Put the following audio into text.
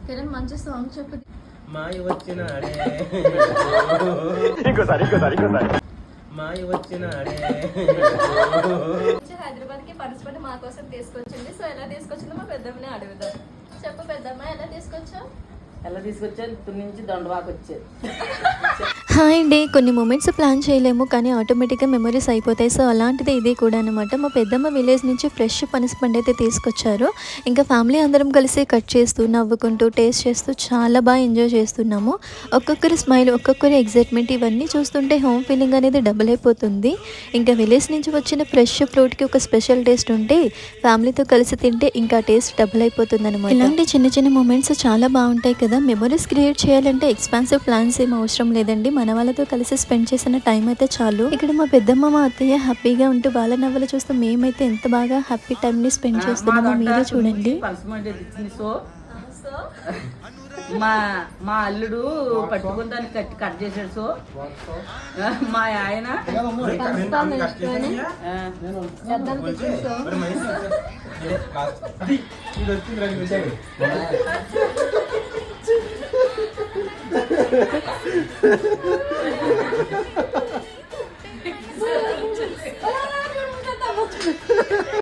కిరణ్ మంచి సాంగ్ చెప్పు. మాయ వచ్చినాడే మాయ వచ్చినాడే. హైదరాబాద్ కి పరస్పరం మా కోసం తీసుకొచ్చింది. సో ఎలా తీసుకొచ్చిందో మా పెద్దమ్మని అడుగుదాం. చెప్పు పెద్దమ్మ, ఎలా తీసుకొచ్చావు? ఎలా తీసుకొచ్చాను? తుని నుంచి దండవాకు వచ్చేది. హాయ్ అండి. కొన్ని మూమెంట్స్ ప్లాన్ చేయలేము కానీ ఆటోమేటిక్గా మెమరీస్ అయిపోతాయి. సో అలాంటిది ఇది కూడా అనమాట. మా పెద్దమ్మ విలేజ్ నుంచి ఫ్రెష్ పనసపండు అయితే తీసుకొచ్చారు. ఇంకా ఫ్యామిలీ అందరం కలిసి కట్ చేస్తూ నవ్వుకుంటూ టేస్ట్ చేస్తూ చాలా బాగా ఎంజాయ్ చేస్తున్నాము. ఒక్కొక్కరి స్మైల్, ఒక్కొక్కరి ఎగ్జైట్మెంట్ ఇవన్నీ చూస్తుంటే హోమ్ ఫీలింగ్ అనేది డబుల్ అయిపోతుంది. ఇంకా విలేజ్ నుంచి వచ్చిన ఫ్రెష్ ఫ్రూట్కి ఒక స్పెషల్ టేస్ట్ ఉంటే ఫ్యామిలీతో కలిసి తింటే ఇంకా టేస్ట్ డబుల్ అయిపోతుంది అనమాట. ఇలాంటి చిన్న చిన్న మూమెంట్స్ చాలా బాగుంటాయి కదా. మెమరీస్ క్రియేట్ చేయాలంటే ఎక్స్పాన్సివ్ ప్లాన్స్ ఏం అవసరం లేదండి. మన వాళ్ళతో కలిసి స్పెండ్ చేసిన టైం అయితే చాలు. ఇక్కడ మా పెద్దమ్మ మా అత్తయ్య హ్యాపీగా ఉంటూ వాళ్ళ నవ్వులు చూస్తూ మేమైతే ఎంత బాగా హ్యాపీ టైం ని స్పెండ్ చేస్తున్నామో మీరే చూడండి. సో మా అల్లుడు పట్టుకుని దాన్ని కట్ చేశాడు. సో మా ఆయన